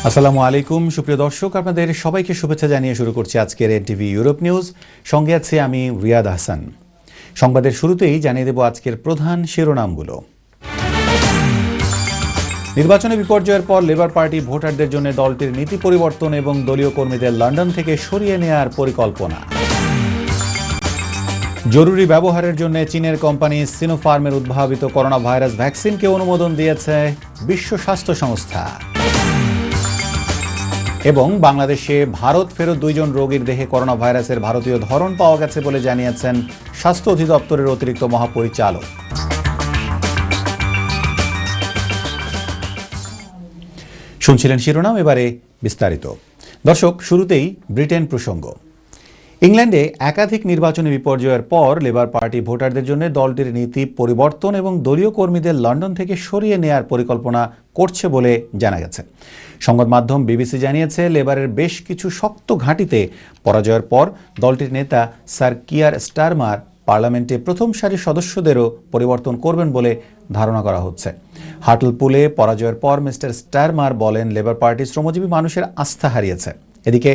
আসসালামু আলাইকুম সুপ্রিয় দর্শক, আপনাদের সবাইকে শুভেচ্ছা জানিয়ে শুরু করছি আজকের এনটিভি ইউরোপ নিউজ। সঙ্গে আছি আমি রিয়াদ হাসান। সংবাদের শুরুতেই জানিয়ে দেব আজকের প্রধান শিরোনামগুলো। নির্বাচনে বিপর্যয়ের পর লেবার পার্টি ভোটারদের জন্য দলটির নীতি পরিবর্তন এবং দলীয় কর্মীদের লন্ডন থেকে সরিয়ে নেওয়ার পরিকল্পনা। জরুরি ব্যবহারের জন্য চীনের কোম্পানি সিনোফার্মের উদ্ভাবিত করোনা ভাইরাস ভ্যাকসিনকে অনুমোদন দিয়েছে বিশ্ব স্বাস্থ্য সংস্থা। এবং বাংলাদেশে ভারত ফেরত 2 জন রোগীর দেহে করোনা ভাইরাসের ভারতীয় ধরন পাওয়া গেছে বলে জানিয়েছেন স্বাস্থ্য অধিদপ্তরের অতিরিক্ত মহাপরিচালক। শুনছিলেন শিরোনাম, এবারে বিস্তারিত। দর্শক, শুরুতেই ব্রিটেন প্রসঙ্গ। ইংল্যান্ডে একাধিক নির্বাচনী বিপর্যয়ের পর লেবার পার্টি ভোটারদের জন্য দলটির নীতি পরিবর্তন এবং দলীয় কর্মীদের লন্ডন থেকে সরিয়ে নেয়ার পরিকল্পনা করছে বলে জানা গেছে। সংবাদ মাধ্যম বিবিসি জানিয়েছে, লেবারের বেশ কিছু শক্ত ঘাঁটিতে পরাজয়ের পর দলটির নেতা স্যার কিয়ার স্টারমার পার্লামেন্টে প্রথম সারির সদস্যদেরও পরিবর্তন করবেন বলে ধারণা করা হচ্ছে। হার্টলপুলে পরাজয়ের পর মিস্টার স্টারমার বলেন, লেবার পার্টি শ্রমজীবী মানুষের আস্থা হারিয়েছে। এদিকে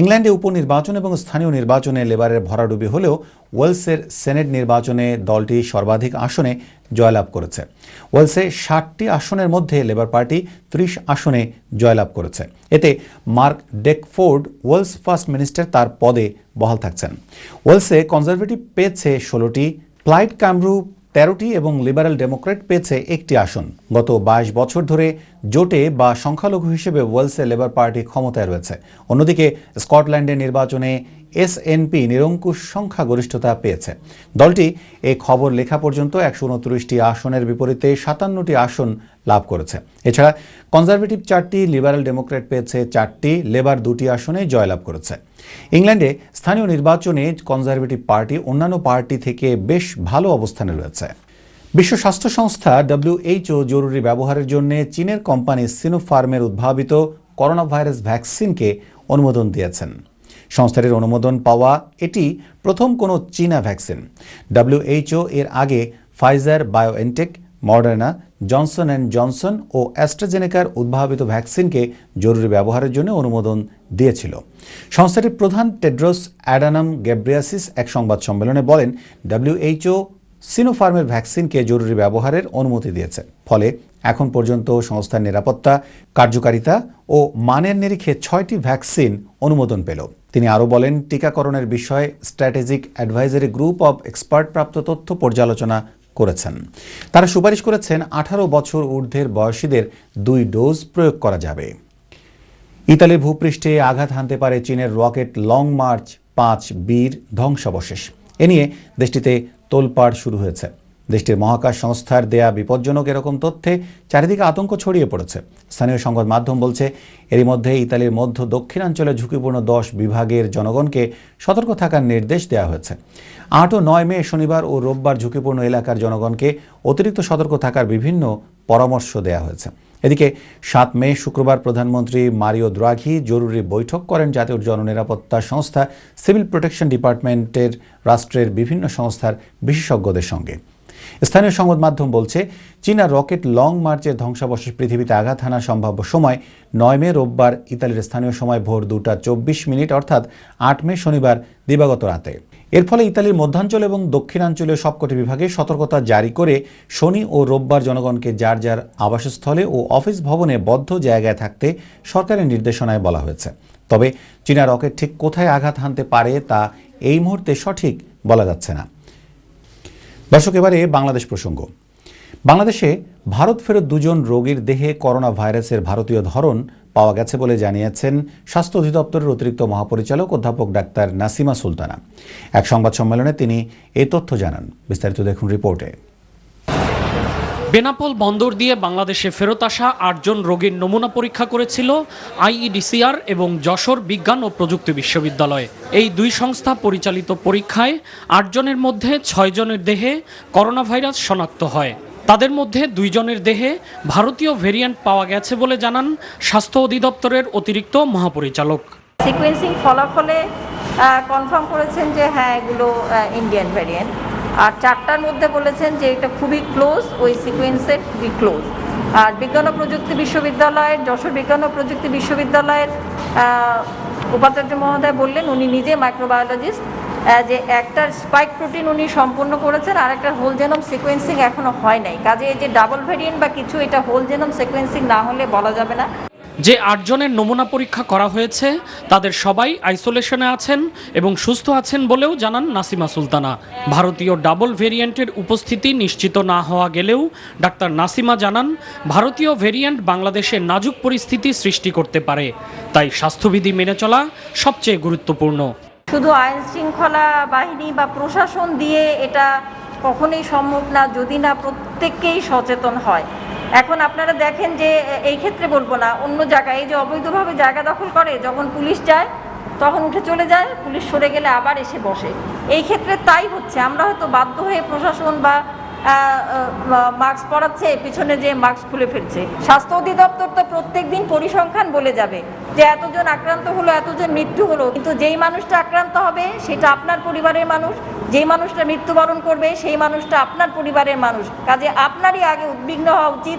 ইংল্যান্ডে উপনির্বাচন এবং স্থানীয় নির্বাচনে লেবারের ভরাডুবি হলেও ওয়েলসের সেনেট নির্বাচনে দলটি সর্বাধিক আসনে জয়লাভ করেছে। ওয়েলসে 60টি আসনের মধ্যে লেবার পার্টি 30 আসনে জয়লাভ করেছে। এতে মার্ক ডেকফোর্ড, ওয়েলস ফার্স্ট মিনিস্টার, তার পদে বহাল থাকছেন। ওয়েলসে কনজারভেটিভ পেয়েছে 16টি, প্লাইড কামরু 13টি এবং লিবারেল ডেমোক্রেট পেয়েছে 1টি আসন। গত 22 বছর ধরে জোটে বা সংখ্যালঘু হিসেবে ওয়েলসে লেবার পার্টি ক্ষমতায় রয়েছে। অন্যদিকে স্কটল্যান্ডের নির্বাচনে এসএনপি নিরঙ্কুশ সংখ্যাগরিষ্ঠতা পেয়েছে। দলটি এই খবর লেখা পর্যন্ত 129টি আসনের বিপরীতে 57টি আসন লাভ করেছে। এছাড়া কনজারভেটিভ 4টি, লিবারেল ডেমোক্রেট পেয়েছে 4টি, লেবার 2টি আসনে জয়লাভ করেছে। ইংল্যান্ডে স্থানীয় নির্বাচনে কনজারভেটিভ পার্টি অন্যান্য পার্টি থেকে বেশ ভালো অবস্থানে রয়েছে। বিশ্ব স্বাস্থ্য সংস্থা WHO জরুরি ব্যবহারের জন্য চীনের কোম্পানি সিনোফার্মের উদ্ভাবিত করোনা ভাইরাস ভ্যাকসিনকে অনুমোদন দিয়েছেন। সংস্থাটির অনুমোদন পাওয়া এটি প্রথম কোনো চীনা ভ্যাকসিন। WHO এর আগে Pfizer, BioNTech, Moderna, Johnson and Johnson ও অ্যাস্ট্রাজেনেকার উদ্ভাবিত ভ্যাকসিনকে জরুরি ব্যবহারের জন্য অনুমোদন দিয়েছিল। সংস্থাটির প্রধান টেড্রোস অ্যাডানম গেব্রিয়াসিস এক সংবাদ সম্মেলনে বলেন, WHO সিনোফার্মের ভ্যাকসিনকে জরুরি ব্যবহারের অনুমতি দিয়েছে। ফলে এখন পর্যন্ত সংস্থার নিরাপত্তা, কার্যকারিতা ও মানের নিরিখে 6টি ভ্যাকসিন অনুমোদন পেল। তিনি আরও বলেন, টিকাকরণের বিষয়ে strategic advisory group of expert প্রাপ্ত তথ্য পর্যালোচনা করেছেন। তারা সুপারিশ করেছেন 18 বছর ঊর্ধ্বের বয়সীদের 2 ডোজ প্রয়োগ করা যাবে। ইতালির ভূপৃষ্ঠে আঘাত হানতে পারে চীনের রকেট লং মার্চ 5B'র ধ্বংসাবশেষ। এ নিয়ে দেশটিতে তোলপাড় শুরু হয়েছে। দেশটির মহাকাশ সংস্থার দেয়া বিপজ্জনক এরকম তথ্যে চারিদিকে আতঙ্ক ছড়িয়ে পড়েছে। স্থানীয় সংবাদ মাধ্যম বলছে, এরই মধ্যে ইতালির মধ্য দক্ষিণাঞ্চলে ঝুঁকিপূর্ণ 10 বিভাগের জনগণকে সতর্ক থাকার নির্দেশ দেওয়া হয়েছে। 8 ও 9 মে শনিবার ও রোববার ঝুঁকিপূর্ণ এলাকার জনগণকে অতিরিক্ত সতর্ক থাকার বিভিন্ন পরামর্শ দেওয়া হয়েছে। এদিকে 7 মে শুক্রবার প্রধানমন্ত্রী মারিও দ্রাঘি জরুরি বৈঠক করেন জাতীয় জননিরাপত্তা সংস্থা সিভিল প্রোটেকশন ডিপার্টমেন্টের রাষ্ট্রের বিভিন্ন সংস্থার বিশেষজ্ঞদের সঙ্গে। স্থানীয় সংবাদ মাধ্যম বলছে, চীনা রকেট লং মার্চের ধ্বংসাবশেষ পৃথিবীতে আঘাত হানার সম্ভাব্য সময় 9 মে রোববার ইতালির স্থানীয় সময় ভোর 2:24 অর্থাৎ 8 মে শনিবার দিবাগত রাতে। এর ফলে ইতালির মধ্যাঞ্চল এবং দক্ষিণাঞ্চলীয় সবকটি বিভাগে সতর্কতা জারি করে শনি ও রোববার জনগণকে যার যার আবাসস্থলে ও অফিস ভবনে বদ্ধ জায়গায় থাকতে সরকারের নির্দেশনায় বলা হয়েছে। তবে চীনা রকেট ঠিক কোথায় আঘাত হানতে পারে তা এই মুহূর্তে সঠিক বলা যাচ্ছে না। দর্শক, এবারে বাংলাদেশ প্রসঙ্গ। বাংলাদেশে ভারত ফেরত 2 জন রোগীর দেহে করোনা ভাইরাসের ভারতীয় ধরন পাওয়া গেছে বলে জানিয়েছেন স্বাস্থ্য অধিদপ্তরের অতিরিক্ত মহাপরিচালক অধ্যাপক ডাক্তার নাসিমা সুলতানা। এক সংবাদ সম্মেলনে তিনি এই তথ্য জানান। বিস্তারিত দেখুন রিপোর্টে। বেনাপোল বন্দর দিয়ে বাংলাদেশে ফেরত আসা 8 জন রোগীর নমুনা পরীক্ষা করেছিল IEDCR এবং যশোর বিজ্ঞান ও প্রযুক্তি বিশ্ববিদ্যালয়। এই 2 সংস্থা পরিচালিত পরীক্ষায় 8 জনের মধ্যে 6 জনের দেহে করোনা ভাইরাস শনাক্ত হয়। তাদের মধ্যে 2 জনের দেহে ভারতীয় ভেরিয়েন্ট পাওয়া গেছে বলে জানান স্বাস্থ্য অধিদপ্তরের অতিরিক্ত মহাপরিচালক। সিকোয়েন্সিং ফলাফলে কনফার্ম করেছেন যে হ্যাঁ, এগুলো ইন্ডিয়ান ভেরিয়েন্ট। আর 4টার মধ্যে বলেছেন যে এটা খুবই ক্লোজ, ওই সিকোয়েন্সের খুবই ক্লোজ। আর বিজ্ঞান ও প্রযুক্তি বিশ্ববিদ্যালয়ের, যশোর বিজ্ঞান ও প্রযুক্তি বিশ্ববিদ্যালয়ের উপাচার্য মহোদয় বললেন, উনি নিজে মাইক্রোবায়োলজিস্ট, যে একটা স্পাইক প্রোটিন উনি সম্পূর্ণ করেছেন, আর একটা হোল জেনোম সিকোয়েন্সিং এখনো হয় নাই। কাজে এই যে ডাবল ভেরিয়েন্ট বা কিছু, এটা হোল জেনোম সিকোয়েন্সিং না হলে বলা যাবে না। যে 8 জনের নমুনা পরীক্ষা করা হয়েছে তাদের সবাই আইসোলেশনে আছেন এবং সুস্থ আছেন বলেও জানান নাসিমা সুলতানা। ভারতীয় ডাবল ভেরিয়েন্টের উপস্থিতি নিশ্চিত না হওয়া গেলেও ডাক্তার নাসিমা জানান, ভারতীয় ভেরিয়েন্ট বাংলাদেশে নাজুক পরিস্থিতি সৃষ্টি করতে পারে, তাই স্বাস্থ্যবিধি মেনে চলা সবচেয়ে গুরুত্বপূর্ণ। শুধু আইন শৃঙ্খলা বাহিনী বা প্রশাসন দিয়ে এটা কখনোই সম্ভব না যদি না প্রত্যেককেই সচেতন হয়। এখন আপনারা দেখেন যে এই ক্ষেত্রে বলবো না, অন্য জায়গায় এই যে অবৈধভাবে জায়গা দখল করে, যখন পুলিশ যায় তখন উঠে চলে যায়, পুলিশ সরে গেলে আবার এসে বসে। এই ক্ষেত্রে তাই হচ্ছে, আমরা হয়তো বাধ্য হয়ে প্রশাসন বা মাস্ক পরাচ্ছে, পিছনে যে মাস্ক খুলে ফেলছে। স্বাস্থ্য অধিদপ্তর তো প্রত্যেক দিন পরিসংখ্যান বলে যাবে যে এতজন আক্রান্ত হলো, এতজন মৃত্যু হলো, কিন্তু যেই মানুষটা আক্রান্ত হবে সেটা আপনার পরিবারের মানুষ, যেই মানুষটা মৃত্যুবরণ করবে সেই মানুষটা আপনার পরিবারের মানুষ। কাজে আপনারই আগে উদ্বিগ্ন হওয়া উচিত।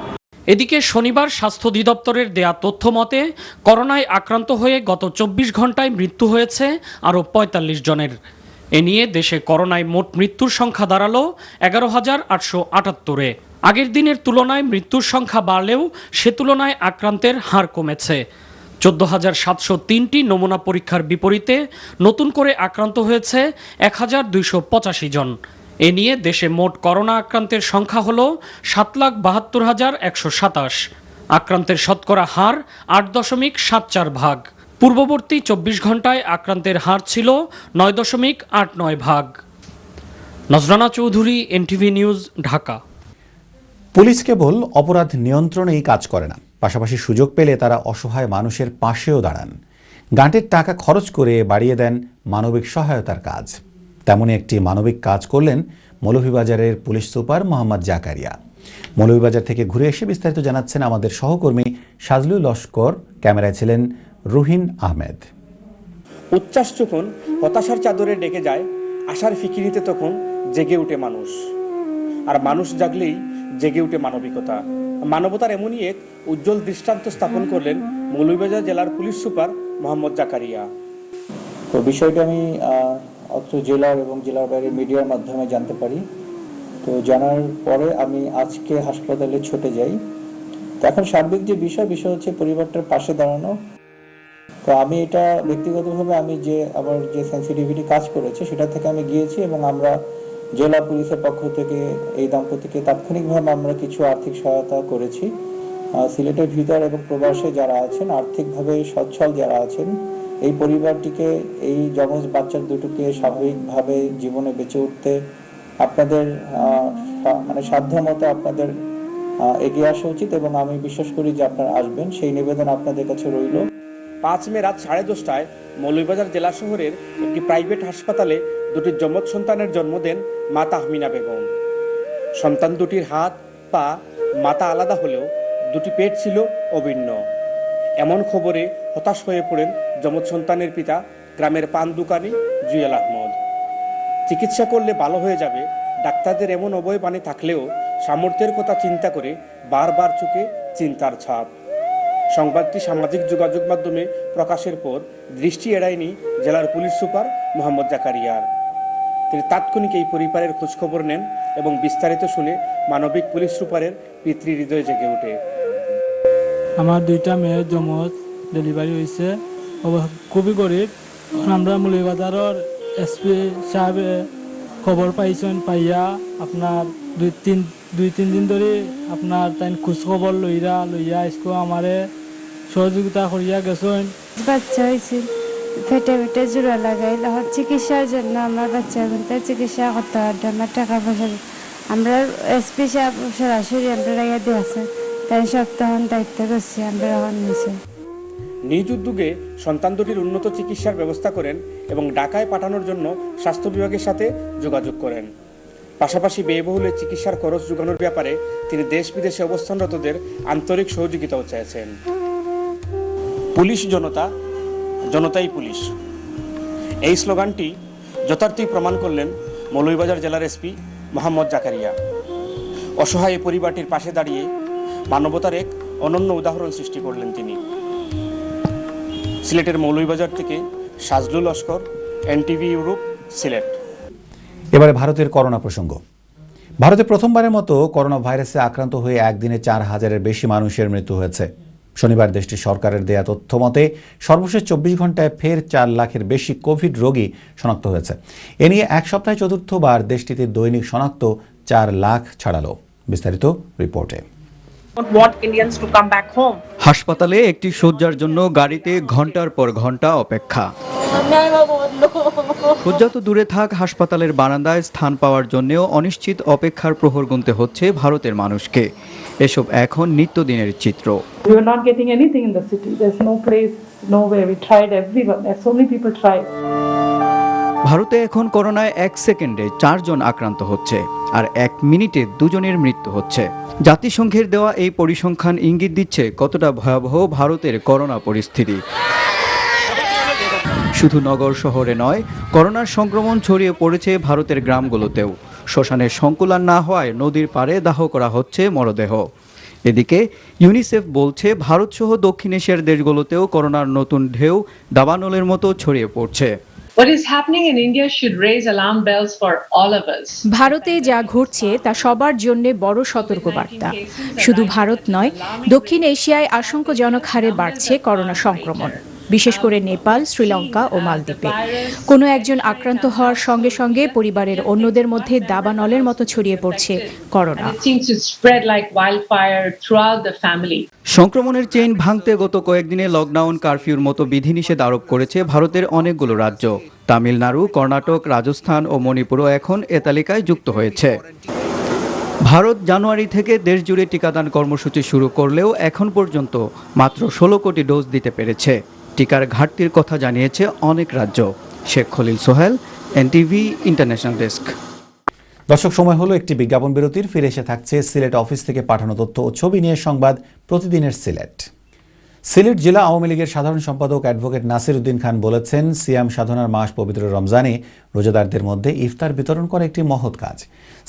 এদিকে শনিবার স্বাস্থ্য অধিদপ্তরের দেয়া তথ্য মতে করোনায় আক্রান্ত হয়ে গত 24 ঘন্টায় মৃত্যু হয়েছে আরও 45 জনের। এ নিয়ে দেশে করোনায় মোট মৃত্যুর সংখ্যা দাঁড়ালো 11,878-এ। আগের দিনের তুলনায় মৃত্যুর সংখ্যা বাড়লেও সে তুলনায় আক্রান্তের হার কমেছে। 14,703টি নমুনা পরীক্ষার বিপরীতে নতুন করে আক্রান্ত হয়েছে 1,285 জন। এ নিয়ে দেশে মোট করোনা আক্রান্তের সংখ্যা হল 7,72,127। আক্রান্তের শতকরা হার 8.74 পূর্ববর্তী 24 ঘন্টায় আক্রান্তের হার ছিল 9.89 Nazrana Chowdhury, NTV news, Dhaka. Police কেবল অপরাধ নিয়ন্ত্রণেই কাজ করে না, পাশাপাশি সুযোগ পেলে তারা অসহায় মানুষের পাশেও দাঁড়ান। গ্রান্টের টাকা খরচ করে বাড়িয়ে দেন মানবিক সহায়তার কাজ। তেমনই একটি মানবিক কাজ করলেন মৌলভীবাজারের পুলিশ সুপার মোহাম্মদ জাকারিয়া। মৌলভীবাজার থেকে ঘুরে এসে বিস্তারিত জানাচ্ছেন আমাদের সহকর্মী সাজলুল লস্কর। ক্যামেরায় ছিলেন রুহিন আহমেদ। উচ্ছ্বাস যখন হতাশার চাদরে ডেকে যায়, আশার ফিকিরিতে তখন জেগে উঠে মানুষ, আর মানুষ জাগলেই জেগে উঠে মানবিকতা। মানবতার এমনই এক উজ্জ্বল দৃষ্টান্ত স্থাপন করলেন মৌলভীবাজার জেলার পুলিশ সুপার মোহাম্মদ জাকারিয়া। তো বিষয়টা আমি অত্র জেলার এবং জেলার বাইরে মিডিয়ার মাধ্যমে জানতে পারি। তো জানার পরে আমি আজকে হাসপাতালে ছুটে যাই। তো এখন সার্বিক যে বিষয় হচ্ছে পরিবারটার পাশে দাঁড়ানো। তো আমি এটা ব্যক্তিগতভাবে আমার যে সেন্সিটিভিটি কাজ করেছে সেটা থেকে আমি গিয়েছি, এবং আমরা জেলা পুলিশের পক্ষ থেকে এই দম্পতিকে তাৎক্ষণিকভাবে আমরা কিছু আর্থিক সহায়তা করেছি। সিলেটের ভিতর এবং প্রবাসে যারা আছেন, আর্থিকভাবে সচ্ছল যারা আছেন, এই পরিবারটিকে, এই যমজ বাচ্চার দুটোকে স্বাভাবিকভাবে জীবনে বেঁচে উঠতে আপনাদের সাধ্যমতো আপনাদের এগিয়ে আসা উচিত, এবং আমি বিশ্বাস করি যে আপনারা আসবেন। সেই নিবেদন আপনাদের কাছে রইল। 5 মে রাত 10:30টায় মৌলভীবাজার জেলা শহরের একটি প্রাইভেট হাসপাতালে দুটি যমজ সন্তানের জন্ম দেন মা তাহমিনা বেগম। সন্তান দুটির হাত, পা, মাথা আলাদা হলেও দুটি পেট ছিল অভিন্ন। এমন খবরে হতাশ হয়ে পড়েন যমজ সন্তানের পিতা, গ্রামের পান দোকানি জুয়েল আহমদ। চিকিৎসা করলে ভালো হয়ে যাবে, ডাক্তারদের এমন অবয়বাণী থাকলেও সামর্থ্যের কথা চিন্তা করে বারবার চোখে চিন্তার ছাপ। সংবাদটি সামাজিক যোগাযোগ মাধ্যমে প্রকাশের পর দৃষ্টি এড়ায়নি জেলার পুলিশ সুপার মোহাম্মদ জাকারিয়ার। তিনি তাৎক্ষণিক এই পরিবারের খোঁজখবর নেন এবং বিস্তারিত শুনে মানবিক পুলিশ সুপারের পিতৃ হৃদয় জেগে ওঠে। আমার 2টা মেয়ের জমজ ডেলিভারি হয়েছে, খুবই গরিব। আমরা মৌলভীবাজারের এসপি সাহেব খবর পাইয়া আপনার দুই তিন দিন ধরে আপনার তাই খোঁজ খবর লইয়া আজকে আমারে সহযোগিতা করিয়া গেছেন। বাচ্চা হয়েছিল, পেটে জোড়া লাগাইল, চিকিৎসার জন্য আমার বাচ্চা চিকিৎসা করতে পারতাম না, টাকা পয়সা আমরা এসপি সাহেব সরাসরি আমরা দিয়েছে, তাই সপ্তাহ দায়িত্ব করছি আমরা এখন নিচে। নিজ উদ্যোগে সন্তান দুটির উন্নত চিকিৎসার ব্যবস্থা করেন এবং ঢাকায় পাঠানোর জন্য স্বাস্থ্য বিভাগের সাথে যোগাযোগ করেন। পাশাপাশি ব্যয়বহুল চিকিৎসার খরচ যোগানোর ব্যাপারে তিনি দেশ বিদেশে অবস্থানরতদের আন্তরিক সহযোগিতাও চেয়েছেন। পুলিশ জনতা, জনতাই পুলিশ, এই স্লোগানটি যথার্থই প্রমাণ করলেন মৌলভীবাজার জেলার এসপি মোহাম্মদ জাকারিয়া। অসহায় পরিবারটির পাশে দাঁড়িয়ে মানবতার এক অনন্য উদাহরণ সৃষ্টি করলেন তিনি। সিলেটের মৌলভীবাজার থেকে সাজলুল লস্কর, এনটিভি ইউরোপ, সিলেট। এবারে ভারতের করোনা প্রসঙ্গ। ভারতে প্রথমবারের মতো করোনা ভাইরাসে আক্রান্ত হয়ে একদিনে 4,000-এর বেশি মানুষের মৃত্যু হয়েছে। শনিবার দেশটির সরকারের দেয়া তথ্য মতে সর্বশেষ 24 ঘন্টায় ফের 4 লাখের বেশি কোভিড রোগী শনাক্ত হয়েছে। এ নিয়ে এক সপ্তাহে চতুর্থবার দেশটিতে দৈনিক শনাক্ত 4 লাখ ছাড়ালো। বিস্তারিত রিপোর্টে। হাসপাতালে একটি শয্যার জন্য গাড়িতে ঘন্টার পর ঘন্টা অপেক্ষা। শয্যা তো দূরে থাক, হাসপাতালের বারান্দায় স্থান পাওয়ার জন্যও অনিশ্চিত অপেক্ষার প্রহর গুনতে হচ্ছে ভারতের মানুষকে। এসব এখন নিত্যদিনের চিত্র। ভারতে এখন করোনায় 1 সেকেন্ডে 4 জন আক্রান্ত হচ্ছে, আর 1 মিনিটে 2 জনের মৃত্যু হচ্ছে। জাতিসংঘের দেওয়া এই পরিসংখ্যান ইঙ্গিত দিচ্ছে কতটা ভয়াবহ ভারতের করোনা পরিস্থিতি। শুধু নগর শহরে নয়, করোনার সংক্রমণ ছড়িয়ে পড়েছে ভারতের গ্রামগুলোতেও। শ্মশানের সংকুলান না হওয়ায় নদীর পাড়ে দাহ করা হচ্ছে মরদেহ। এদিকে ইউনিসেফ বলছে ভারতসহ দক্ষিণ এশিয়ার দেশগুলোতেও করোনার নতুন ঢেউ দাবানলের মতো ছড়িয়ে পড়ছে। What is happening in India should raise alarm bells for all of us. ভারতে যা ঘটছে তা সবার জন্য বড় সতর্কবার্তা। শুধু ভারত নয়, দক্ষিণ এশিয়ায় আশঙ্কাজনক হারে বাড়ছে করোনা সংক্রমণ, বিশেষ করে নেপাল, শ্রীলঙ্কা ও মালদ্বীপে। কোনো একজন আক্রান্ত হওয়ার সঙ্গে সঙ্গে পরিবারের অন্যদের মধ্যে দাবানলের মতো ছড়িয়ে পড়ছে করোনা। সংক্রমণের চেইন ভাঙতে গত কয়েকদিনে লকডাউন, কারফিউর মতো বিধিনিষেধ আরোপ করেছে ভারতের অনেকগুলো রাজ্য। তামিলনাড়ু, কর্ণাটক, রাজস্থান ও মণিপুরও এখন এ তালিকায় যুক্ত হয়েছে। ভারত জানুয়ারি থেকে দেশ জুড়ে টিকাদান কর্মসূচি শুরু করলেও এখন পর্যন্ত মাত্র 16 কোটি ডোজ দিতে পেরেছে। টিকার ঘাটতির কথা জানিয়েছে অনেক রাজ্য। Sheikh Khalil Sohel, NTV international desk. দর্শক, সময় হলো একটি বিজ্ঞাপন বিরতির। ফিরে এসে থাকছে সিলেট অফিস থেকে পাঠানো তথ্য ও ছবি নিয়ে সংবাদ প্রতিদিনের সিলেট। সিলেট জেলা আওয়ামী লীগের সাধারণ সম্পাদক অ্যাডভোকেট নাসির উদ্দিন খান বলেছেন, সিয়াম সাধনার মাস পবিত্র রমজানে রোজাদারদের মধ্যে ইফতার বিতরণ করা একটি মহৎ কাজ।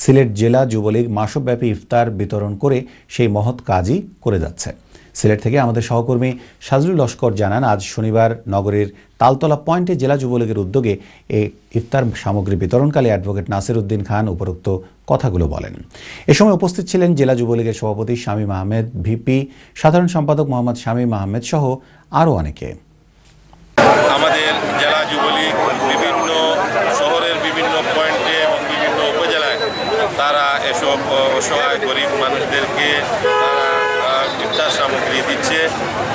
সিলেট জেলা যুবলীগ মাসব্যাপী ইফতার বিতরণ করে সেই মহৎ কাজই করে যাচ্ছে। সিলেট থেকে আমাদের সহকর্মী সাজলুল লস্কর জানান, আজ শনিবার নগরীর তালতলা পয়েন্টে জেলা যুবলীগের উদ্যোগে এই ইফতার সামগ্রী বিতরণকালে অ্যাডভোকেট নাসির উদ্দিন খান উপরোক্ত কথাগুলো বলেন। এ সময় উপস্থিত ছিলেন জেলা যুবলীগের সভাপতি শামীম আহমেদ, ভিপি সাধারণ সম্পাদক মোহাম্মদ শামীম আহমেদ সহ আরও অনেকে। আমাদের জেলা যুবলীগ বিভিন্ন শহরের বিভিন্ন পয়েন্টে এবং বিভিন্ন উপজেলায় তারা এসব অসহায় গরিব মানুষদেরকে তারা ইফতার সামগ্রী দিচ্ছে।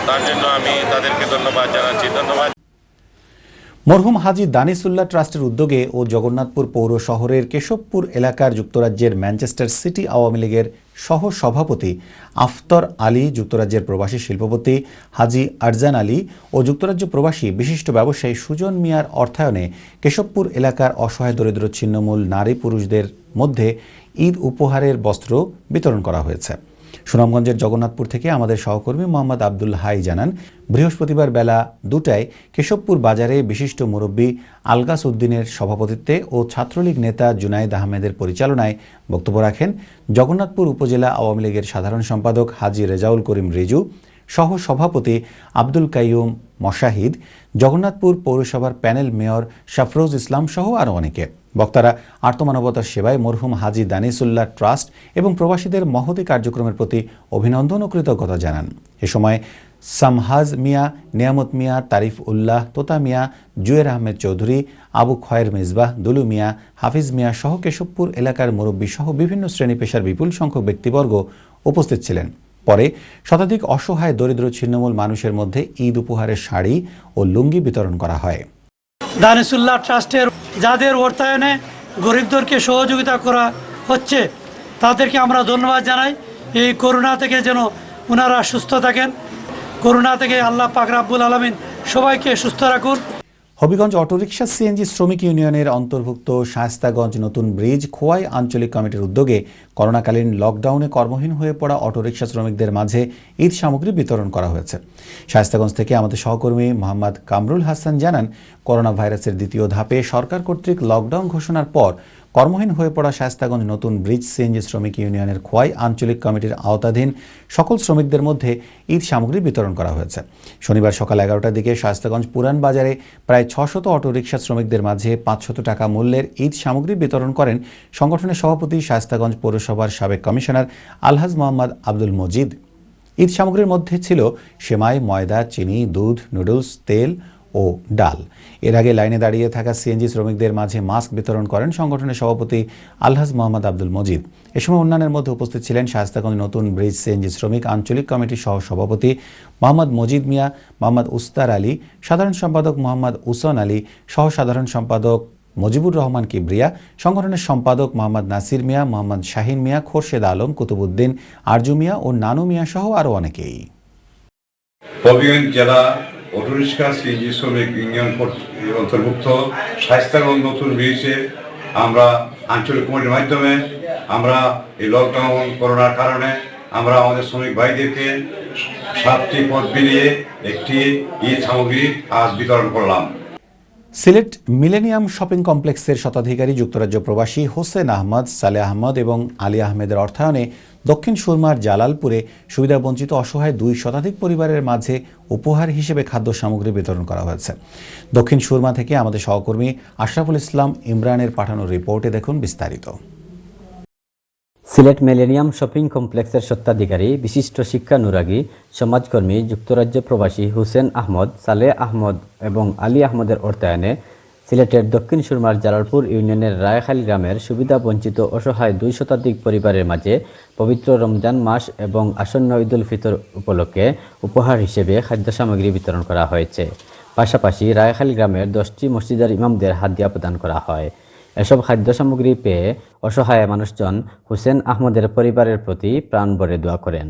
তার জন্য আমি তাদেরকে ধন্যবাদ জানাচ্ছি। ধন্যবাদ। মরহুম হাজী দানিসুল্লাহ ট্রাস্টের উদ্যোগে ও জগন্নাথপুর পৌর শহরের কেশবপুর এলাকার যুক্তরাজ্যের ম্যানচেস্টার সিটি আওয়ামী লীগের সহ সভাপতি আফতর আলী, যুক্তরাজ্যের প্রবাসী শিল্পপতি হাজী আরজান আলী ও যুক্তরাজ্য প্রবাসী বিশিষ্ট ব্যবসায়ী সুজন মিয়ার অর্থায়নে কেশবপুর এলাকার অসহায় দরিদ্র ছিন্নমূল নারী পুরুষদের মধ্যে ঈদ উপহারের বস্ত্র বিতরণ করা হয়েছে। সুনামগঞ্জের জগন্নাথপুর থেকে আমাদের সহকর্মী মোহাম্মদ আব্দুল হাই জানান, বৃহস্পতিবার বেলা 2টায় কেশবপুর বাজারে বিশিষ্ট মুরব্বী আলগাস উদ্দিনের সভাপতিত্বে ও ছাত্রলীগ নেতা জুনাইদ আহমেদের পরিচালনায় বক্তব্য রাখেন জগন্নাথপুর উপজেলা আওয়ামী লীগের সাধারণ সম্পাদক হাজী রেজাউল করিম রিজু, সহ সভাপতি আব্দুল কাইয়ুম মশাহিদ, জগন্নাথপুর পৌরসভার প্যানেল মেয়র শাফরোজ ইসলাম সহ আরও অনেকে। বক্তারা আর্তমানবতার সেবায় মরহুম হাজী দানিসুল্লাহ ট্রাস্ট এবং প্রবাসীদের মহতী কার্যক্রমের প্রতি অভিনন্দন ও কৃতজ্ঞতা জানান। এ সময় সামহাজ মিয়া, নিয়ামত মিয়া, তারিফ উল্লাহ, তোতা মিয়া, জুয়ের আহমেদ চৌধুরী, আবু খয়ের মিসবাহ, দুলু মিয়া, হাফিজ মিয়া সহ কেশবপুর এলাকার মুরব্বী সহ বিভিন্ন শ্রেণী পেশার বিপুল সংখ্যক ব্যক্তিবর্গ উপস্থিত ছিলেন। পরে শতাধিক অসহায় দরিদ্র ছিন্নমূল মানুষের মধ্যে ঈদ উপহারের শাড়ি ও লুঙ্গি বিতরণ করা হয়। দানিসুল্লাহ ট্রাস্টের যাদের অর্থায়নে গরিবদেরকে সহযোগিতা করা হচ্ছে তাদেরকে আমরা ধন্যবাদ জানাই। এই করোনা থেকে যেন ওনারা সুস্থ থাকেন, করোনা থেকে আল্লাহ পাক রাব্বুল আলামিন সবাইকে সুস্থ রাখুন। হবিগঞ্জ অটোরিকশা সিএনজি শ্রমিক ইউনিয়নের অন্তর্ভুক্ত শায়েস্তাগঞ্জ নতুন ব্রিজ খোয়াই আঞ্চলিক কমিটির উদ্যোগে করোনাকালীন লকডাউনে কর্মহীন হয়ে পড়া অটোরিকশা শ্রমিকদের মাঝে ঈদ সামগ্রী বিতরণ করা হয়েছে। শায়েস্তাগঞ্জ থেকে আমাদের সহকর্মী মোহাম্মদ কামরুল হাসান জানান, করোনা ভাইরাসের দ্বিতীয় ধাপে সরকার কর্তৃক লকডাউন ঘোষণার পর কর্মহীন হয়ে পড়া শায়েস্তাগঞ্জ নতুন ব্রিজ সিএনজি শ্রমিক ইউনিয়নের খোয়াই আঞ্চলিক কমিটির আওতাধীন সকল শ্রমিকদের মধ্যে ঈদ সামগ্রী বিতরণ করা হয়েছে। শনিবার সকাল 11টার দিকে শায়েস্তাগঞ্জ পুরান বাজারে প্রায় 600 অটোরিকশা শ্রমিকদের মাঝে 500 টাকা মূল্যের ঈদ সামগ্রী বিতরণ করেন সংগঠনের সভাপতি শায়েস্তাগঞ্জ পৌরসভার সাবেক কমিশনার আলহাজ মোহাম্মদ আব্দুল মজিদ। ঈদ সামগ্রীর মধ্যে ছিল সেমাই, ময়দা, চিনি, দুধ, নুডলস, তেল ও ডাল। এর আগে লাইনে দাঁড়িয়ে থাকা সিএনজি শ্রমিকদের মাঝে মাস্ক বিতরণ করেন সংগঠনের সভাপতি আলহাজ মোহাম্মদ আব্দুল মজিদ। এ সময় অন্যান্যের মধ্যে উপস্থিত ছিলেন শায়েস্তাগঞ্জ নতুন ব্রিজ সিএনজি শ্রমিক আঞ্চলিক কমিটির সহ সভাপতি মোহাম্মদ মজিদ মিয়া, মোহাম্মদ উস্তার আলী, সাধারণ সম্পাদক মোহাম্মদ উসন আলী, সহ সাধারণ সম্পাদক মজিবুর রহমান কিবরিয়া, সংগঠনের সম্পাদক মোহাম্মদ নাসির মিয়া, মোহাম্মদ শাহিন মিয়া, খোরশেদ আলম, কুতুবুদ্দিন, আরজু মিয়া ও নানু মিয়া সহ আরও অনেকেই। হবিগঞ্জ জেলা অটোরিক্সা সিএনজি শ্রমিক ইউনিয়ন অন্তর্ভুক্ত শায়েস্তাগঞ্জ নতুন ব্রিজে আমরা আঞ্চলিক কমিটির মাধ্যমে আমরা এই লকডাউন করোনার কারণে আমরা আমাদের শ্রমিক ভাইদেরকে 7টি পদ মিলিয়ে একটি ঈদ সামগ্রী আজ বিতরণ করলাম। সিলেট মিলেনিয়াম শপিং কমপ্লেক্সের শতাধিকারী যুক্তরাজ্য প্রবাসী হোসেন আহমদ, সালেহ আহমদ এবং আলী আহমেদের অর্থায়নে দক্ষিণ সুরমার জালালপুরে সুবিধাবঞ্চিত অসহায় 2 শতাধিক পরিবারের মাঝে উপহার হিসেবে খাদ্য সামগ্রী বিতরণ করা হয়েছে। দক্ষিণ সুরমা থেকে আমাদের সহকর্মী আশরাফুল ইসলাম ইমরানের পাঠানো রিপোর্টে দেখুন বিস্তারিত। সিলেট মিলেনিয়াম শপিং কমপ্লেক্সের স্বত্বাধিকারী বিশিষ্ট শিক্ষানুরাগী সমাজকর্মী যুক্তরাজ্য প্রবাসী হোসেন আহমদ, সালেহ আহমদ এবং আলী আহমদের অর্থায়নে সিলেটের দক্ষিণ সুরমার জালালপুর ইউনিয়নের রায়খালী গ্রামের সুবিধাবঞ্চিত অসহায় 2 শতাধিক পরিবারের মাঝে পবিত্র রমজান মাস এবং আসন্ন ঈদুল ফিতর উপলক্ষে উপহার হিসেবে খাদ্য সামগ্রী বিতরণ করা হয়েছে। পাশাপাশি রায়খালী গ্রামের 10টি মসজিদের ইমামদের হাদিয়া প্রদান করা হয়। এসব খাদ্য সামগ্রী পেয়ে অসহায় মানুষজন হোসেন আহমদের পরিবারের প্রতি প্রাণ ভরে দোয়া করেন।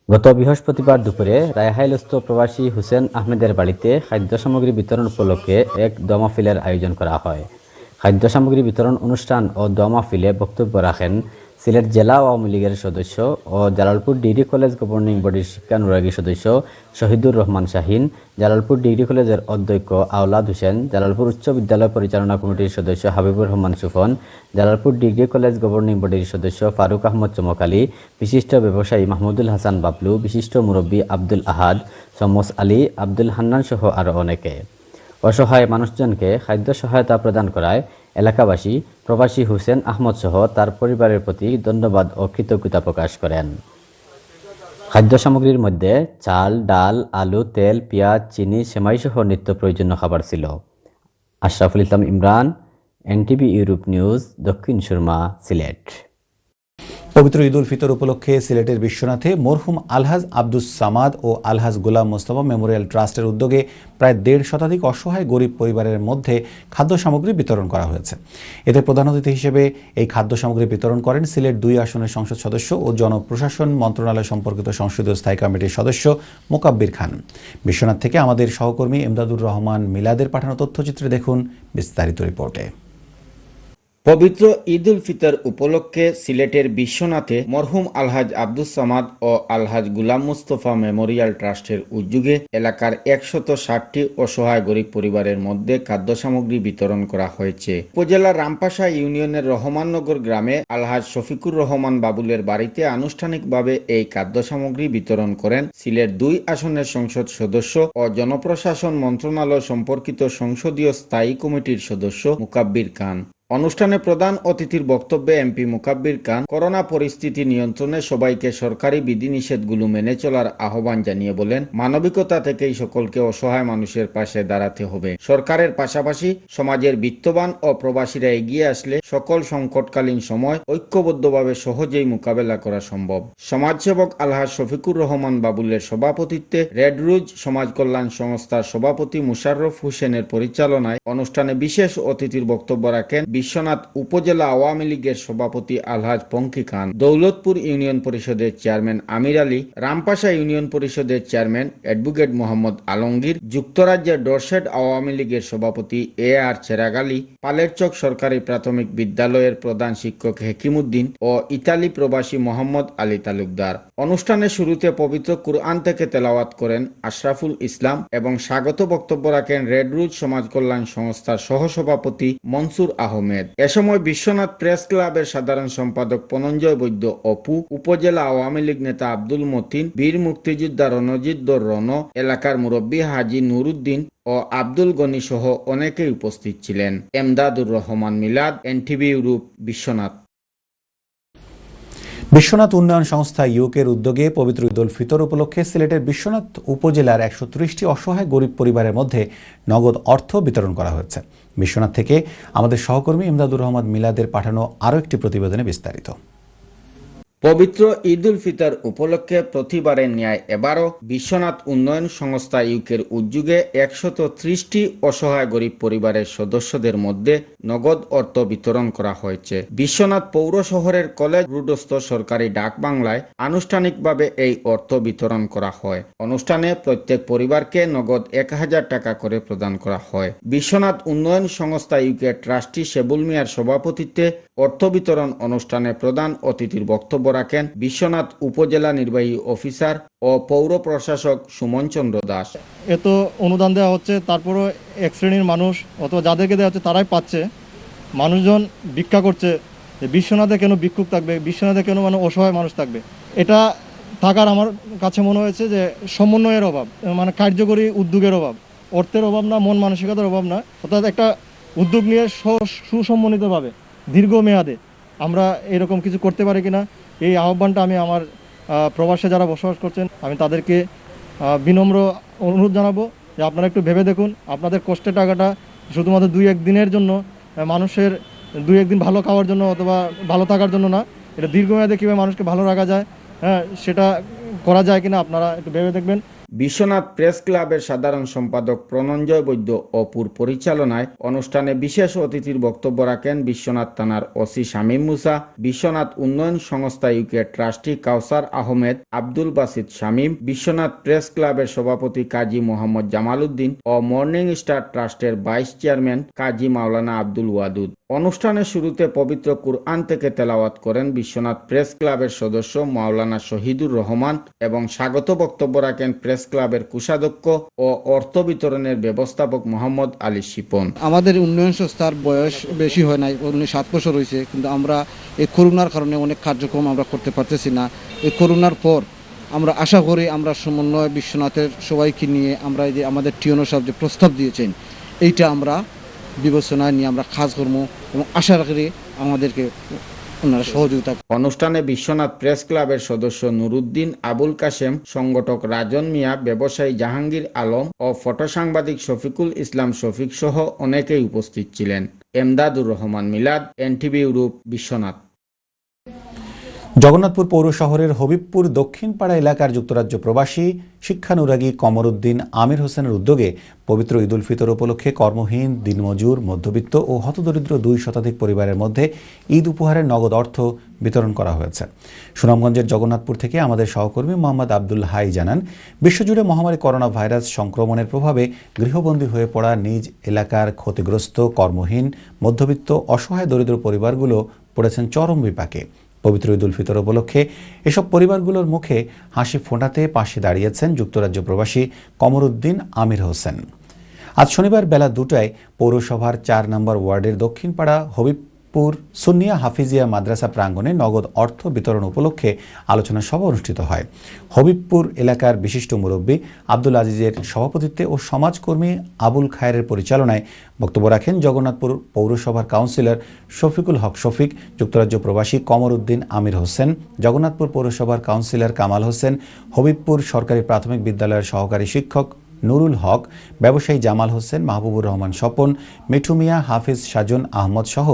গত বৃহস্পতিবার দুপুরে রায়হাইলস্থ প্রবাসী হোসেন আহমেদের বাড়িতে খাদ্য সামগ্রী বিতরণ উপলক্ষে এক দোয়া মাহফিলের আয়োজন করা হয়। খাদ্য সামগ্রী বিতরণ অনুষ্ঠান ও দোয়া মাহফিলে বক্তব্য রাখেন সিলেট জেলা আওয়ামী লীগের সদস্য ও জালালপুর ডিগ্রি কলেজ গভর্নিং বডির শিক্ষানুরাগী সদস্য শহীদুর রহমান শাহিন, জালালপুর ডিগ্রি কলেজের অধ্যক্ষ আওলাদ হোসেন, জালালপুর উচ্চ বিদ্যালয় পরিচালনা কমিটির সদস্য Habibur Rahman Sufon, Jalalpur degree college governing বডির সদস্য ফারুক আহমদ চমকালী, বিশিষ্ট ব্যবসায়ী মাহমুদুল হাসান বাবলু, বিশিষ্ট মুরব্বী আব্দুল আহাদ, শমস আলী, আব্দুল হান্নান সহ আরও অনেকে। অসহায় মানুষজনকে খাদ্য সহায়তা প্রদান করায় এলাকাবাসী প্রবাসী হোসেন আহমদ সহ তার পরিবারের প্রতি ধন্যবাদ ও কৃতজ্ঞতা প্রকাশ করেন। খাদ্য সামগ্রীর মধ্যে চাল, ডাল, আলু, তেল, পেঁয়াজ, চিনি, সেমাই সহ নিত্য প্রয়োজনীয় খাবার ছিল। Ashraful Islam Imran, NTV Europe news, Dakshin Surma, Sylhet. পবিত্র ঈদুল ফিতর উপলক্ষে সিলেটের বিশ্বনাথে মরহুম আলহাজ আব্দুস সামাদ ও আলহাজ গোলাম মোস্তফা মেমোরিয়াল ট্রাস্টের উদ্যোগে প্রায় 1.5 শতাধিক অসহায় গরিব পরিবারের মধ্যে খাদ্য সামগ্রী বিতরণ করা হয়েছে। এতে প্রধান অতিথি হিসেবে এই খাদ্য সামগ্রী বিতরণ করেন সিলেট 2 আসনের সংসদ সদস্য ও জনপ্রশাসন মন্ত্রণালয় সম্পর্কিত সংসদীয় স্থায়ী কমিটির সদস্য মোকাব্বির খান। বিশ্বনাথ থেকে আমাদের সহকর্মী এমদাদুর রহমান মিলাদের পাঠানো তথ্যচিত্রে দেখুন বিস্তারিত রিপোর্টে। পবিত্র ঈদ উল ফিতর উপলক্ষে সিলেটের বিশ্বনাথে মরহুম আলহাজ আব্দুস সামাদ ও আলহাজ গুলাম মুস্তফা মেমোরিয়াল ট্রাস্টের উদ্যোগে এলাকার 160টি অসহায় গরিব পরিবারের মধ্যে খাদ্য সামগ্রী বিতরণ করা হয়েছে। উপজেলার রামপাশা ইউনিয়নের রহমাননগর গ্রামে আলহাজ শফিকুর রহমান বাবুলের বাড়িতে আনুষ্ঠানিকভাবে এই খাদ্য সামগ্রী বিতরণ করেন সিলেট 2 আসনের সংসদ সদস্য ও জনপ্রশাসন মন্ত্রণালয় সম্পর্কিত সংসদীয় স্থায়ী কমিটির সদস্য মোকাব্বির খান। অনুষ্ঠানে প্রধান অতিথির বক্তব্যে এমপি মোকাব্বির খান করোনা পরিস্থিতি নিয়ন্ত্রণে সবাইকে সরকারি বিধিনিষেধগুলো মেনে চলার আহ্বান জানিয়ে বলেন, মানবিকতা থেকেই সকলকে অসহায় মানুষের পাশে দাঁড়াতে হবে। সরকারের পাশাপাশি সমাজের বিত্তবান ও প্রবাসীরা এগিয়ে আসলে সকল সংকটকালীন সময় ঐক্যবদ্ধভাবে সহজেই মোকাবেলা করা সম্ভব। সমাজসেবক আলহাজ শফিকুর রহমান বাবুলের সভাপতিত্বে রেড রোজ সমাজ কল্যাণ সংস্থার সভাপতি মুশাররফ হোসেনের পরিচালনায় অনুষ্ঠানে বিশেষ অতিথির বক্তব্য রাখেন বিশ্বনাথ উপজেলা আওয়ামী লীগের সভাপতি আলহাজ পঙ্কি খান, দৌলতপুর ইউনিয়ন পরিষদের চেয়ারম্যান আমির আলী, রামপাশা ইউনিয়ন পরিষদের চেয়ারম্যান অ্যাডভোকেট মোহাম্মদ আলমগীর, যুক্তরাজ্যের ডরসেট আওয়ামী লীগের সভাপতি আর চেরাগ আলী, পালেরচক সরকারি প্রাথমিক বিদ্যালয়ের প্রধান শিক্ষক হেকিমউদ্দিন ও ইতালি প্রবাসী মোহাম্মদ আলী তালুকদার। অনুষ্ঠানের শুরুতে পবিত্র কুরআন থেকে তেলাওয়াত করেন আশরাফুল ইসলাম এবং স্বাগত বক্তব্য রাখেন রেড রোজ সমাজ কল্যাণ সংস্থার সহসভাপতি মনসুর আহমেদ। আহমেদ। এ সময় বিশ্বনাথ প্রেস ক্লাবের সাধারণ সম্পাদক পনঞ্জয় বৈদ্য অপু, উপজেলা আওয়ামী লীগ নেতা আব্দুল মতিন, বীর মুক্তিযোদ্ধা রণজিৎ দর রণ, এলাকার মুরব্বী হাজী নুরুদ্দিন ও আব্দুল গনি সহ অনেকেই উপস্থিত ছিলেন। এমদাদুর রহমান মিলাদ, এনটিভি ইউরোপ, বিশ্বনাথ। বিশ্বনাথ উন্নয়ন সংস্থা ইউকের উদ্যোগে পবিত্র ঈদ উল ফিতর উপলক্ষে সিলেটের বিশ্বনাথ উপজেলার 130টি অসহায় গরিব পরিবারের মধ্যে নগদ অর্থ বিতরণ করা হয়েছে। বিশ্বনাথ থেকে আমাদের সহকর্মী এমদাদুর রহমান মিলাদের পাঠানো আরও একটি প্রতিবেদনে বিস্তারিত। পবিত্র ঈদ উল ফিতর উপলক্ষে প্রতিবারের ন্যায় এবারও বিশ্বনাথ উন্নয়ন সংস্থা ইউকের উদ্যোগে 130টি অসহায় গরিব পরিবারের সদস্যদের মধ্যে নগদ অর্থ বিতরণ করা হয়েছে। বিশ্বনাথ পৌর শহরের কলেজ রোডস্থ সরকারি ডাক বাংলায় আনুষ্ঠানিকভাবে এই অর্থ বিতরণ করা হয়। অনুষ্ঠানে প্রত্যেক পরিবারকে নগদ 1000 টাকা করে প্রদান করা হয়। বিশ্বনাথ উন্নয়ন সংস্থা ইউকের ট্রাস্টি শেবুল মিয়ার সভাপতিত্বে অর্থ বিতরণ অনুষ্ঠানে প্রধান অতিথির বক্তব্য রাখেন বিশ্বনাথ উপজেলা নির্বাহী অফিসার ও পৌর প্রশাসক সুমন চন্দ্র দাস। এত অনুদান দেওয়া হচ্ছে, তারপরও এক শ্রেণীর মানুষ অথবা যাদেরকে দেওয়া হচ্ছে তারাই পাচ্ছে। মানুষজন ভিক্ষা করছে। বিশ্বনাথে কেন ভিক্ষুক থাকবে, বিশ্বনাথে কেন অসহায় মানুষ থাকবে? এটা থাকার আমার কাছে মনে হয়েছে যে সমন্বয়ের অভাব, কার্যকরী উদ্যোগের অভাব, অর্থের অভাব না, মন মানসিকতার অভাব না, অর্থাৎ একটা উদ্যোগ নিয়ে সুসম্মনিতভাবে দীর্ঘমেয়াদে আমরা এরকম কিছু করতে পারি কিনা, এই আহ্বানটা আমি আমার প্রবাসে যারা বসবাস করছেন আমি তাদেরকে বিনম্র অনুরোধ জানাবো যে আপনারা একটু ভেবে দেখুন। আপনাদের কষ্টের টাকাটা শুধুমাত্র 2-1 দিনের জন্য, মানুষের 2-1 দিন ভালো খাওয়ার জন্য অথবা ভালো থাকার জন্য না, এটা দীর্ঘমেয়াদে কীভাবে মানুষকে ভালো রাখা যায়, সেটা করা যায় কিনা আপনারা একটু ভেবে দেখবেন। বিশ্বনাথ প্রেস ক্লাবের সাধারণ সম্পাদক প্রনঞ্জয় বৈদ্য অপুর পরিচালনায় অনুষ্ঠানে বিশেষ অতিথির বক্তব্য রাখেন বিশ্বনাথ থানার ওসি শামীম মুসা, বিশ্বনাথ উন্নয়ন সংস্থা ইউকে ট্রাস্টি কাউসার আহমেদ, আব্দুল বাসিত শামীম, বিশ্বনাথ প্রেস ক্লাবের সভাপতি কাজী মোহাম্মদ জামাল উদ্দিন ও মর্নিং স্টার ট্রাস্টের ভাইস চেয়ারম্যান কাজী মাওলানা আব্দুল ওয়াদুদ। অনুষ্ঠানের শুরুতে পবিত্র কুরআন থেকে তেলাওয়াত করেন বিশ্বনাথ প্রেস ক্লাবের সদস্য মাওলানা শহীদুর রহমান এবং স্বাগত বক্তব্য রাখেন প্রেস ক্লাবের কোষাধ্যক্ষ ও অর্থ বিতরণের ব্যবস্থাপক মোহাম্মদ আলী শিপন। আমাদের উন্নয়ন সংস্থার বয়স বেশি হয় নাই, 7 বছর হয়েছে, কিন্তু আমরা এই করোনার কারণে অনেক কার্যক্রম আমরা করতে পারতেছি না। এই করোনার পর আমরা আশা করি আমরা সমন্বয় বিশ্বনাথের সবাইকে নিয়ে আমরা এই যে আমাদের টিওনো সাহেব যে প্রস্তাব দিয়েছেন এইটা আমরা বিবেচনায় নিয়ে আমরা কাজ করব এবং আশা রাখি আমাদেরকে ওনারা সহযোগিতা। অনুষ্ঠানে বিশ্বনাথ প্রেস ক্লাবের সদস্য নুরুদ্দিন, আবুল কাশেম, সংগঠক রাজন মিয়া, ব্যবসায়ী জাহাঙ্গীর আলম ও ফটো সাংবাদিক শফিকুল ইসলাম শফিক সহ অনেকেই উপস্থিত ছিলেন। এমদাদুর রহমান মিলাদ, এনটিভি ইউরোপ, বিশ্বনাথ। জগন্নাথপুর পৌর শহরের হবিবপুর দক্ষিণপাড়া এলাকার যুক্তরাজ্য প্রবাসী শিক্ষানুরাগী কমরউদ্দিন আমির হোসেনের উদ্যোগে পবিত্র ঈদ উল ফিতর উপলক্ষে কর্মহীন, দিনমজুর, মধ্যবিত্ত ও হতদরিদ্র 2 শতাধিক পরিবারের মধ্যে ঈদ উপহারের নগদ অর্থ বিতরণ করা হয়েছে। সুনামগঞ্জের জগন্নাথপুর থেকে আমাদের সহকর্মী মোহাম্মদ আব্দুল হাই জানান, বিশ্বজুড়ে মহামারী করোনা ভাইরাস সংক্রমণের প্রভাবে গৃহবন্দী হয়ে পড়া নিজ এলাকার ক্ষতিগ্রস্ত, কর্মহীন, মধ্যবিত্ত, অসহায় দরিদ্র পরিবারগুলো পড়েছেন চরম বিপাকে। পবিত্র ঈদ উল ফিতর উপলক্ষে এসব পরিবারগুলোর মুখে হাসি ফোটাতে পাশে দাঁড়িয়েছেন যুক্তরাজ্য প্রবাসী কমরউদ্দিন আমির হোসেন। আজ শনিবার বেলা 2টায় পৌরসভার 4 নম্বর ওয়ার্ডের দক্ষিণপাড়া হবিবপুর সুন্নিয়া হাফিজিয়া মাদ্রাসা প্রাঙ্গণে নগদ অর্থ বিতরণ উপলক্ষে আলোচনা সভা অনুষ্ঠিত হয়। হবিবপুর এলাকার বিশিষ্ট মুরব্বী আব্দুল আজিজের সভাপতিত্বে ও সমাজকর্মী আবুল খায়েরের পরিচালনায় বক্তব্য রাখেন জগন্নাথপুর পৌরসভার কাউন্সিলর শফিকুল হক শফিক, যুক্তরাজ্য প্রবাসী কমরউদ্দিন আমির হোসেন, জগন্নাথপুর পৌরসভার কাউন্সিলর কামাল হোসেন, হবিবপুর সরকারি প্রাথমিক বিদ্যালয়ের সহকারী শিক্ষক নুরুল হক, ব্যবসায়ী জামাল হোসেন, মাহবুবুর রহমান স্বপন, মিঠু মিয়া, হাফিজ সাজন আহমদ সহ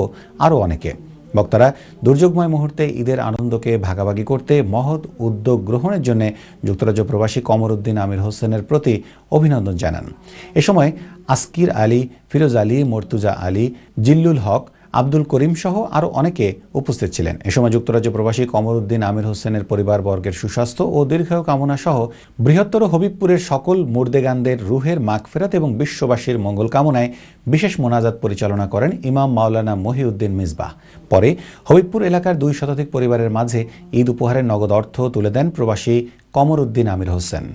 আরও অনেকে। বক্তারা দুর্যোগময় মুহূর্তে ঈদের আনন্দকে ভাগাভাগি করতে মহৎ উদ্যোগ গ্রহণের জন্য যুক্তরাজ্য প্রবাসী কমরউদ্দিন আমির হোসেনের প্রতি অভিনন্দন জানান। এ সময় আসকির আলী, ফিরোজ আলী, মর্তুজা আলী, জিল্লুল হক, আব্দুল করিম সহ আরও অনেকে উপস্থিত ছিলেন। এ সময় যুক্তরাজ্য প্রবাসী কমরউদ্দিন আমির হোসেনের পরিবারবর্গের সুস্বাস্থ্য ও দীর্ঘায়ু কামনা সহ বৃহত্তর হবিবপুরের সকল মুর্দেগানদের রুহের মাগফিরাত এবং বিশ্ববাসীর মঙ্গল কামনায় বিশেষ মোনাজাত পরিচালনা করেন ইমাম মাওলানা মহিউদ্দিন মিসবাহ। পরে হবিবপুর এলাকার 2 শতাধিক পরিবারের মাঝে ঈদ উপহারের নগদ অর্থ তুলে দেন প্রবাসী Qamaruddin Amir Hossain.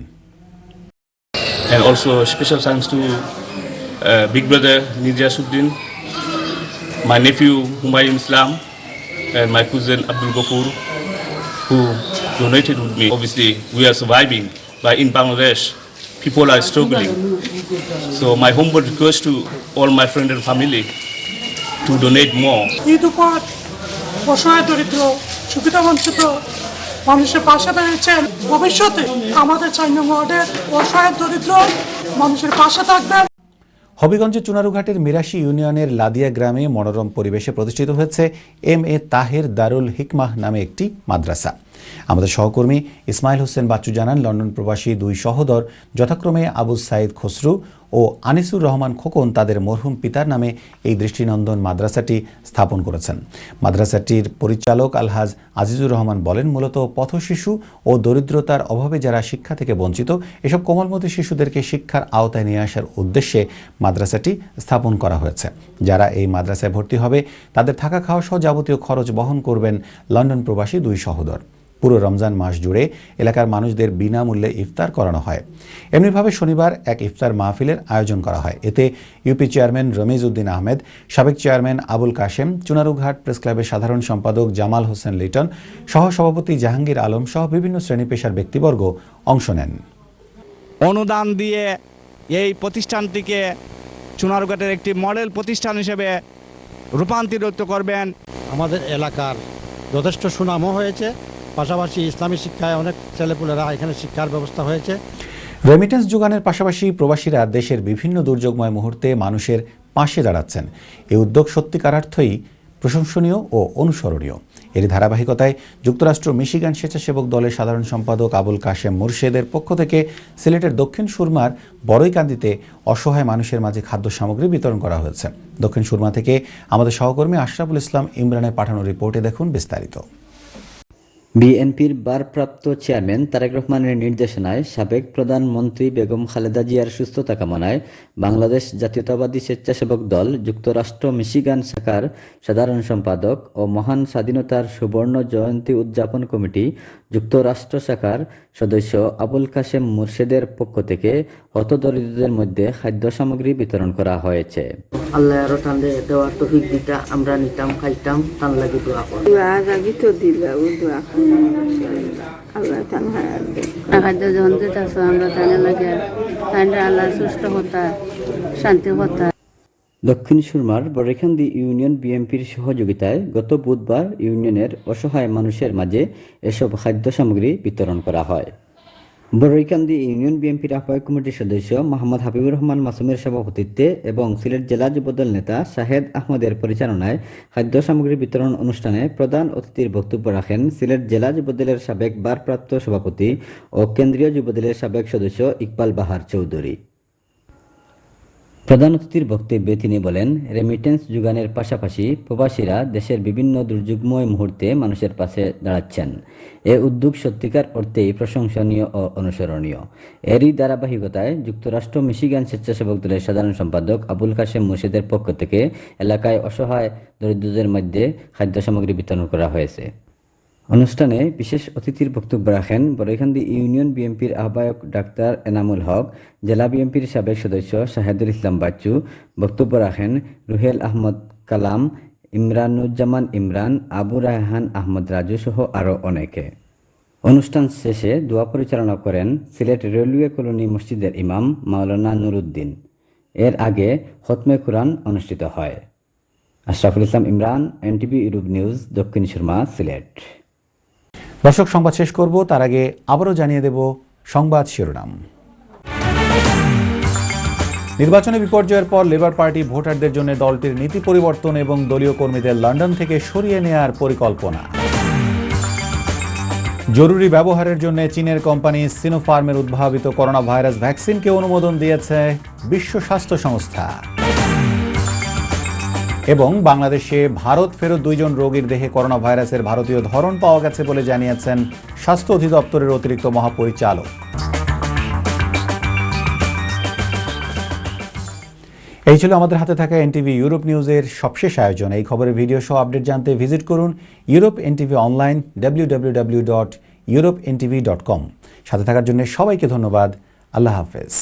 And also special thanks to big brother Nijasuddin my nephew Humayun Islam, and my cousin Abdul Ghafoor, who donated with me. Obviously, we are surviving, but in Bangladesh, people are struggling. So my humble request to all my friends and family to donate more. Eid উপহার অসহায় দরিদ্র সুবিধা বঞ্চিত মানুষের পাশে দাঁড়িয়েছেন। ভবিষ্যতে আমাদের 4 নং ওয়ার্ডের অসহায় দরিদ্র মানুষের পাশে থাকবেন। হবিগঞ্জের চুনারুঘাটের মিরাশি ইউনিয়নের লাদিয়া গ্রামে মনোরম পরিবেশে প্রতিষ্ঠিত হয়েছে MA তাহের দারুল হিকমাহ নামে একটি মাদ্রাসা। আমাদের সহকর্মী ইসমাইল হোসেন বাচ্চু জানান, লন্ডন প্রবাসী 2 সহোদর যথাক্রমে আবু সাইদ খসরু ও আনিসুর রহমান খোকন তাদের মরহুম পিতার নামে এই দৃষ্টিনন্দন মাদ্রাসাটি স্থাপন করেছেন। মাদ্রাসাটির পরিচালক আলহাজ আজিজুর রহমান বলেন, মূলত পথশিশু ও দরিদ্রতার অভাবে যারা শিক্ষা থেকে বঞ্চিত এসব কোমলমতি শিশুদেরকে শিক্ষার আওতায় নিয়ে আসার উদ্দেশ্যে মাদ্রাসাটি স্থাপন করা হয়েছে। যারা এই মাদ্রাসায় ভর্তি হবে তাদের থাকা খাওয়া সহ যাবতীয় খরচ বহন করবেন লন্ডন প্রবাসী 2 সহোদর। পুরো রমজান মাস জুড়ে এলাকার মানুষদের বিনামূল্যে ইফতার করানো হয়। এমনিভাবে শনিবার এক ইফতার মাহফিলের আয়োজন করা হয়। এতে ইউপি চেয়ারম্যান রমিজ উদ্দিন আহমেদ, সাবেক চেয়ারম্যান আবুল কাশেম, চুনারুঘাট প্রেস ক্লাবের সাধারণ সম্পাদক জামাল হোসেন লিটন, সহসভাপতি জাহাঙ্গীর আলম সহ বিভিন্ন শ্রেণী পেশার ব্যক্তিবর্গ অংশ নেন। অনুদান দিয়ে এই প্রতিষ্ঠানটিকে চুনারুঘাটের একটি মডেল প্রতিষ্ঠান হিসেবে রূপান্তরিত করবেন। আমাদের এলাকার যথেষ্ট সুনামও হয়েছে, পাশাপাশি ইসলামী শিক্ষায় অনেক ছেলেপুলেরা এখানে শিক্ষার ব্যবস্থা হয়েছে। রেমিটেন্স যোগানের পাশাপাশি প্রবাসীরা দেশের বিভিন্ন দুর্যোগময় মুহূর্তে মানুষের পাশে দাঁড়াচ্ছেন। এই উদ্যোগ সত্যিকার অর্থেই প্রশংসনীয় ও অনুসরণীয়। এর ধারাবাহিকতায় যুক্তরাষ্ট্র মিশিগান স্বেচ্ছাসেবক দলের সাধারণ সম্পাদক আবুল কাশেম মুর্শেদের পক্ষ থেকে সিলেটের দক্ষিণ সুরমার বড়ইকান্দিতে অসহায় মানুষের মাঝে খাদ্য সামগ্রী বিতরণ করা হয়েছে। দক্ষিণ সুরমা থেকে আমাদের সহকর্মী আশরাফুল ইসলাম ইমরানের পাঠানো রিপোর্টে দেখুন বিস্তারিত। বিএনপির ভারপ্রাপ্ত চেয়ারম্যান তারেক রহমানের নির্দেশনায় সাবেক প্রধানমন্ত্রী বেগম খালেদা জিয়ার সুস্থতা কামনায় বাংলাদেশ জাতীয়তাবাদী স্বেচ্ছাসেবক দল যুক্তরাষ্ট্র মিশিগান শাখার সাধারণ সম্পাদক ও মহান স্বাধীনতার সুবর্ণ জয়ন্তী উদযাপন কমিটি যুক্তরাষ্ট্র শাখার সদস্য আবুল কাশেম মুর্শেদের পক্ষ থেকে হতদরিদ্রদের মধ্যে খাদ্য সামগ্রী বিতরণ করা হয়েছে। আল্লাহ আরো টানলে দেওয়ার তৌফিক দিতা, আমরা নিতাম, খাইতাম, টান লাগি দোয়া করি। তো দিলা ও দোয়া করি আল্লাহ টান হয় খাদ্য যখন দিতাছ আমরা টানে লাগে টানলে আল্লাহ সুস্থ হতা, শান্তি হতা। দক্ষিণ সুরমার বড়ইখান্দি ইউনিয়ন বিএনপির সহযোগিতায় গত বুধবার ইউনিয়নের অসহায় মানুষের মাঝে এসব খাদ্য সামগ্রী বিতরণ করা হয়। বড়ইকান্দি ইউনিয়ন বিএনপির আহ্বায়ক কমিটির সদস্য মোহাম্মদ হাবিবুর রহমান মাসুমের সভাপতিত্বে এবং সিলেট জেলা যুবদল নেতা শাহেদ আহমদের পরিচালনায় খাদ্য সামগ্রী বিতরণ অনুষ্ঠানে প্রধান অতিথির বক্তব্য রাখেন সিলেট জেলা যুবদলের সাবেক ভারপ্রাপ্ত সভাপতি ও কেন্দ্রীয় যুবদলের সাবেক সদস্য ইকবাল বাহার চৌধুরী। প্রধান অতিথির বক্তব্যে তিনি বলেন, রেমিটেন্স যোগানের পাশাপাশি প্রবাসীরা দেশের বিভিন্ন দুর্যোগময় মুহূর্তে মানুষের পাশে দাঁড়াচ্ছেন। এ উদ্যোগ সত্যিকার অর্থেই প্রশংসনীয় ও অনুসরণীয়। এরই ধারাবাহিকতায় যুক্তরাষ্ট্র মিশিগান স্বেচ্ছাসেবক দলের সাধারণ সম্পাদক আবুল কাশেম মুর্শেদের পক্ষ থেকে এলাকায় অসহায় দরিদ্রদের মধ্যে খাদ্য সামগ্রী বিতরণ করা হয়েছে। অনুষ্ঠানে বিশেষ অতিথির বক্তব্য রাখেন বড়ইখান্দি ইউনিয়ন বিএনপির আহ্বায়ক ডাক্তার এনামুল হক, জেলা বিএনপির সাবেক সদস্য শাহেদুল ইসলাম বাচ্চু, বক্তব্য রাখেন রুহেল আহমদ কালাম, ইমরানুজ্জামান ইমরান, আবু রায়হান আহমদ রাজু সহ আরও অনেকে। অনুষ্ঠান শেষে দোয়া পরিচালনা করেন সিলেট রেলওয়ে কলোনি মসজিদের ইমাম মাওলানা নুরুদ্দিন। এর আগে খতমে কুরআন অনুষ্ঠিত হয়। Ashraful Islam Imran, NTV Europe news, Dakshin Surma, Sylhet. দর্শক, সংবাদ শেষ করব তার আগে আবারও জানিয়ে দেব সংবাদ শিরোনাম। নির্বাচনে বিপর্যয়ের পর লেবার পার্টি ভোটারদের জন্য দলটির নীতি পরিবর্তন এবং দলীয় কর্মীদের লন্ডন থেকে সরিয়ে নেয়ার পরিকল্পনা। জরুরি ব্যবহারের জন্য চীনের কোম্পানি সিনোফার্মের উদ্ভাবিত করোনা ভাইরাস ভ্যাকসিনকে অনুমোদন দিয়েছে বিশ্ব স্বাস্থ্য সংস্থা। এবং বাংলাদেশে ভারত ফেরত 2 জন রোগীর দেহে করোনা ভাইরাসের ভারতীয় ধরন পাওয়া গেছে বলে জানিয়েছেন স্বাস্থ্য অধিদপ্তরের অতিরিক্ত মহাপরিচালক। এই ছিল আমাদের হাতে থাকা এনটিভি ইউরোপ নিউজের সবশেষ আয়োজন। এই খবরের ভিডিও সহ আপডেট জানতে ভিজিট করুন ইউরোপ এনটিভি অনলাইন www.europentv.com। সাথে থাকার জন্য সবাইকে ধন্যবাদ। আল্লাহ হাফেজ।